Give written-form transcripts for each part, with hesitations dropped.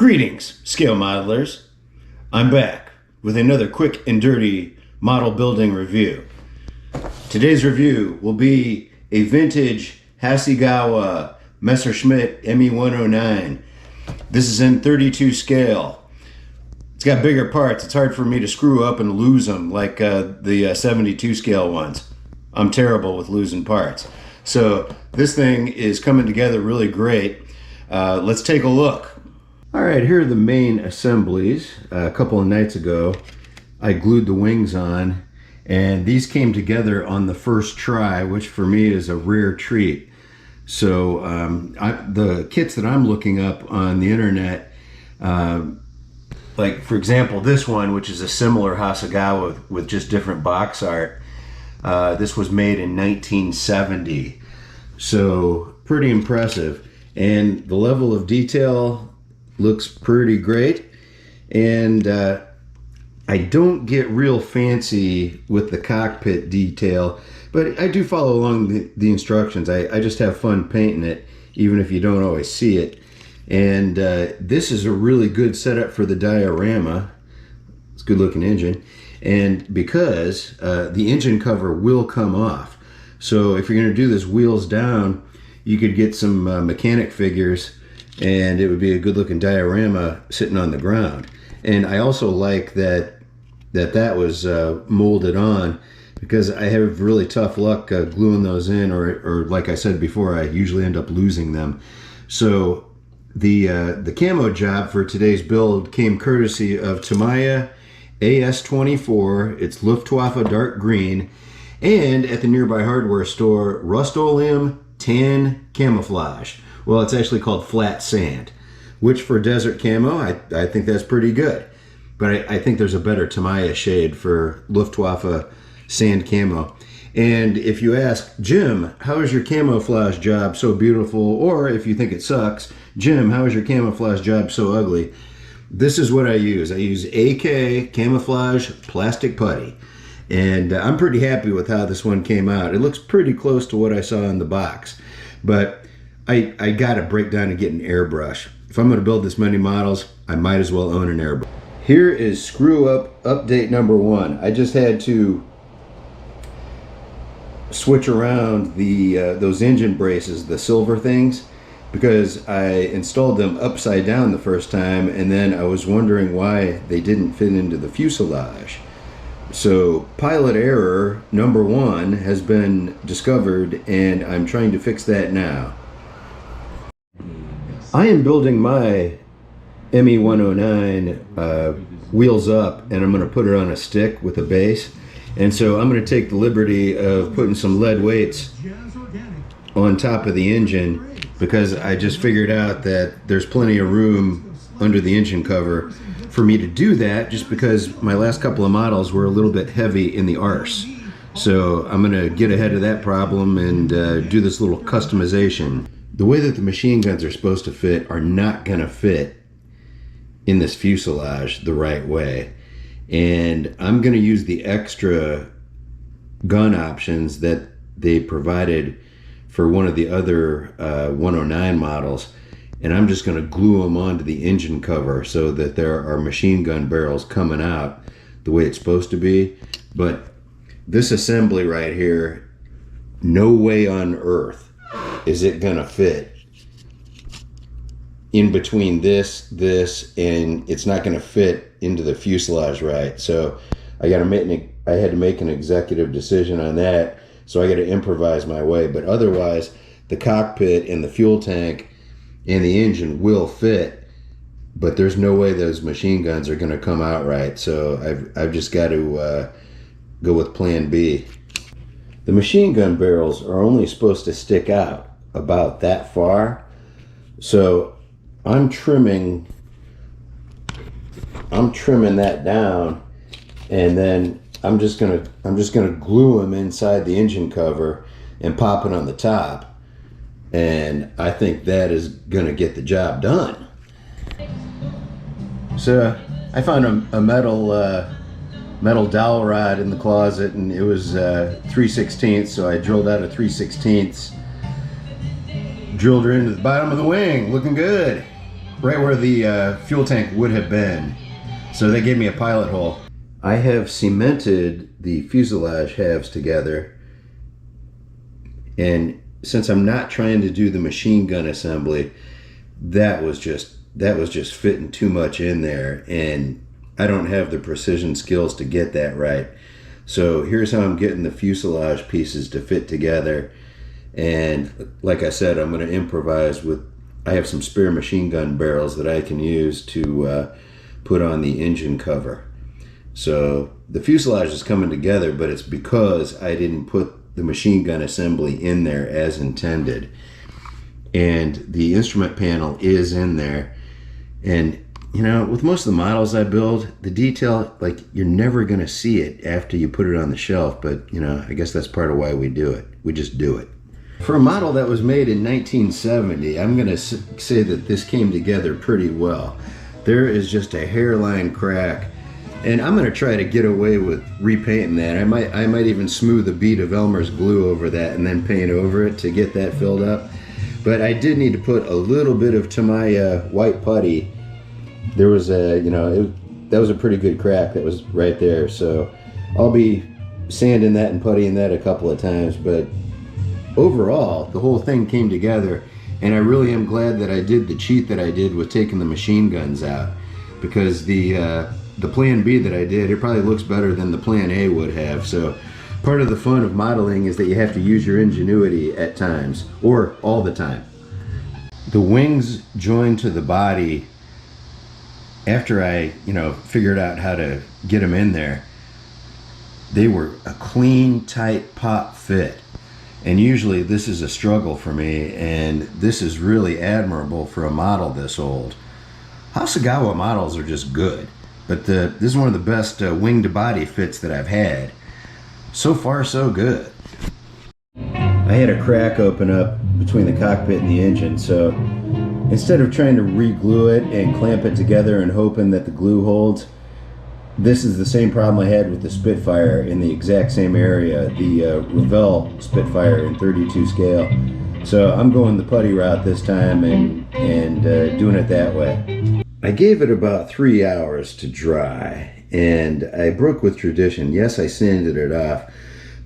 Greetings, scale modelers. I'm back with another quick and dirty model building review. Today's review will be a vintage Hasegawa Messerschmitt ME-109. This is in 32 scale. It's got bigger parts. It's hard for me to screw up and lose them like the 72 scale ones. I'm terrible with losing parts. So this thing is coming together really great. Let's take a look. All right, here are the main assemblies. A couple of nights ago, I glued the wings on, and these came together on the first try, which for me is a rare treat. So the kits that I'm looking up on the internet, like for example, this one, which is a similar Hasegawa with just different box art, this was made in 1970. So pretty impressive. And the level of detail looks pretty great. And I don't get real fancy with the cockpit detail, but I do follow along the instructions. I just have fun painting it, even if you don't always see it. And this is a really good setup for the diorama. It's a good looking engine. And because the engine cover will come off. So if you're gonna do this wheels down, you could get some mechanic figures and it would be a good looking diorama sitting on the ground. And I also like that was molded on, because I have really tough luck gluing those in, or like I said before, I usually end up losing them. So the camo job for today's build came courtesy of Tamiya AS24. It's Luftwaffe dark green, and at the nearby hardware store, Rust-Oleum Tan Camouflage. Well, it's actually called Flat Sand, which for desert camo, I think that's pretty good. But I think there's a better Tamiya shade for Luftwaffe sand camo. And if you ask, Jim, how is your camouflage job so beautiful? Or if you think it sucks, Jim, how is your camouflage job so ugly? This is what I use. I use AK Camouflage Plastic Putty. And I'm pretty happy with how this one came out. It looks pretty close to what I saw in the box. But I gotta break down and get an airbrush. If I'm gonna build this many models, I might as well own an airbrush. Here is screw up update number 1. I just had to switch around those engine braces, the silver things, because I installed them upside down the first time, and then I was wondering why they didn't fit into the fuselage. So pilot error number 1 has been discovered, and I'm trying to fix that now. I am building my ME-109 wheels up, and I'm going to put it on a stick with a base. And so I'm going to take the liberty of putting some lead weights on top of the engine, because I just figured out that there's plenty of room under the engine cover for me to do that, just because my last couple of models were a little bit heavy in the arse. So I'm going to get ahead of that problem and do this little customization. The way that the machine guns are supposed to fit are not going to fit in this fuselage the right way. And I'm going to use the extra gun options that they provided for one of the other 109 models. And I'm just going to glue them onto the engine cover so that there are machine gun barrels coming out the way it's supposed to be. But this assembly right here, no way on earth is it going to fit in between this, and it's not going to fit into the fuselage right. So I had to make an executive decision on that. So I got to improvise my way. But otherwise, the cockpit and the fuel tank and the engine will fit, but there's no way those machine guns are going to come out right. So I've just got to go with plan B. The machine gun barrels are only supposed to stick out about that far. So I'm trimming that down, and then I'm just gonna glue them inside the engine cover and pop it on the top. And I think that is gonna get the job done. So I found a metal dowel rod in the closet, and it was 3/16, so I drilled out a 3/16, drilled her into the bottom of the wing. Looking good. right where the fuel tank would have been. So they gave me a pilot hole. I have cemented the fuselage halves together, and since I'm not trying to do the machine gun assembly, that was just fitting too much in there, and I don't have the precision skills to get that right. So here's how I'm getting the fuselage pieces to fit together. And like I said, I'm going to improvise with, I have some spare machine gun barrels that I can use to put on the engine cover. So the fuselage is coming together, but it's because I didn't put the machine gun assembly in there as intended. And the instrument panel is in there. And you know, with most of the models I build, the detail, like, you're never going to see it after you put it on the shelf. But, you know, I guess that's part of why we do it. We just do it. For a model that was made in 1970, I'm going to say that this came together pretty well. There is just a hairline crack. And I'm going to try to get away with repainting that. I might even smooth a bead of Elmer's glue over that and then paint over it to get that filled up. But I did need to put a little bit of Tamiya white putty. There was a, you know, that was a pretty good crack that was right there. So I'll be sanding that and puttying that a couple of times. But overall, the whole thing came together. And I really am glad that I did the cheat that I did with taking the machine guns out. Because the plan B that I did, it probably looks better than the plan A would have. So part of the fun of modeling is that you have to use your ingenuity at times, or all the time. The wings joined to the body, after I, you know, figured out how to get them in there, they were a clean, tight pop fit. And usually this is a struggle for me, and this is really admirable for a model this old. Hasegawa models are just good, but this is one of the best wing to body fits that I've had. So far, so good. I had a crack open up between the cockpit and the engine, so instead of trying to re-glue it and clamp it together and hoping that the glue holds, this is the same problem I had with the Spitfire in the exact same area, the Revell Spitfire in 32 scale. So I'm going the putty route this time and doing it that way. I gave it about 3 hours to dry, and I broke with tradition. Yes, I sanded it off,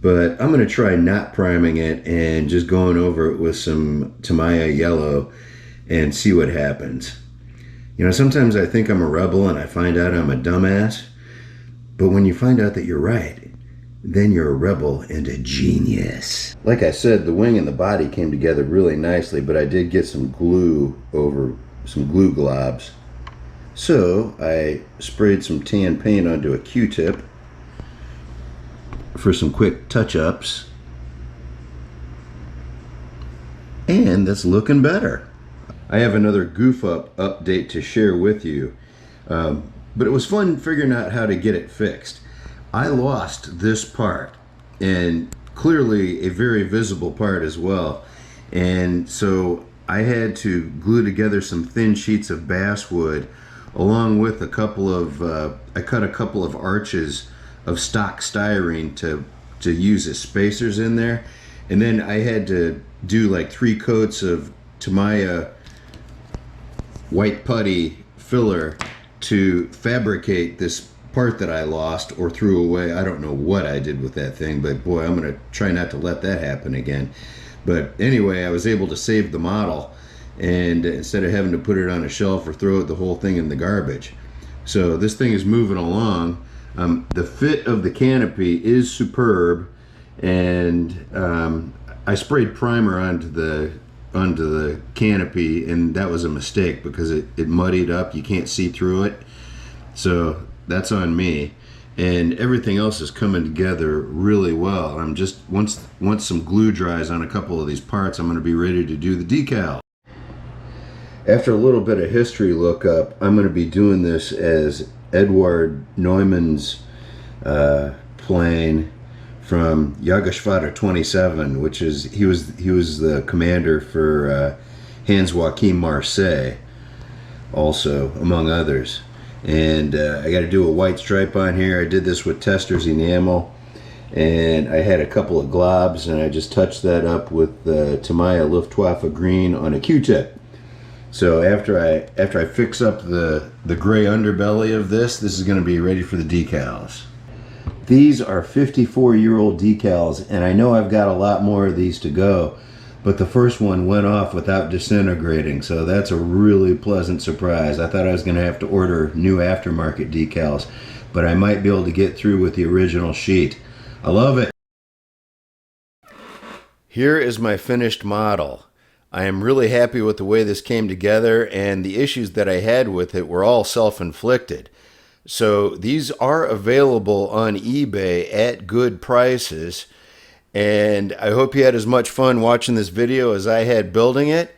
but I'm going to try not priming it and just going over it with some Tamiya yellow and see what happens. You know, sometimes I think I'm a rebel and I find out I'm a dumbass, but when you find out that you're right, then you're a rebel and a genius. Like I said, the wing and the body came together really nicely, but I did get some glue over, some glue globs. So I sprayed some tan paint onto a Q-tip for some quick touch-ups, and that's looking better. I have another goof up update to share with you, but it was fun figuring out how to get it fixed. I lost this part, and clearly a very visible part as well, and so I had to glue together some thin sheets of basswood along with a couple of I cut a couple of arches of stock styrene to use as spacers in there, and then I had to do like 3 coats of Tamiya white putty filler to fabricate this part that I lost or threw away. I don't know what I did with that thing, but boy, I'm gonna try not to let that happen again. But anyway, I was able to save the model, and instead of having to put it on a shelf or throw the whole thing in the garbage. So this thing is moving along. The fit of the canopy is superb, and I sprayed primer onto the canopy, and that was a mistake because it muddied up. You can't see through it, so that's on me. And everything else is coming together really well. I'm just once some glue dries on a couple of these parts, I'm going to be ready to do the decal. After a little bit of history look up, I'm going to be doing this as Edward Neumann's plane from Jägerschwader 27, which is he was the commander for Hans Joachim Marseille, also among others. And I got to do a white stripe on here. I did this with Tester's enamel, and I had a couple of globs, and I just touched that up with Tamiya Luftwaffe green on a Q-tip. So after I fix up the gray underbelly of this is going to be ready for the decals. These are 54-year-old decals, and I know I've got a lot more of these to go, but the first one went off without disintegrating, so that's a really pleasant surprise. I thought I was going to have to order new aftermarket decals, but I might be able to get through with the original sheet. I love it. Here is my finished model. I am really happy with the way this came together, and the issues that I had with it were all self-inflicted. So these are available on eBay at good prices, and I hope you had as much fun watching this video as I had building it.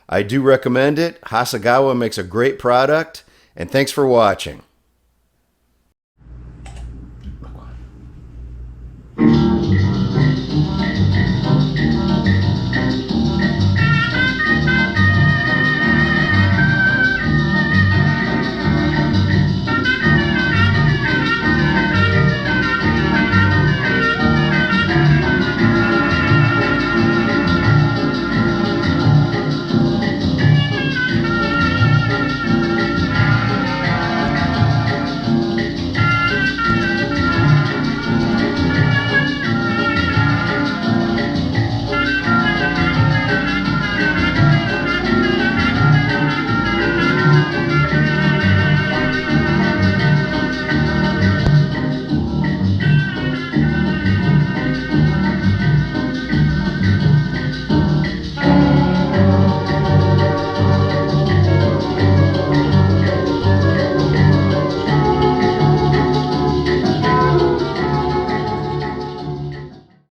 I do recommend it. Hasegawa makes a great product, and thanks for watching.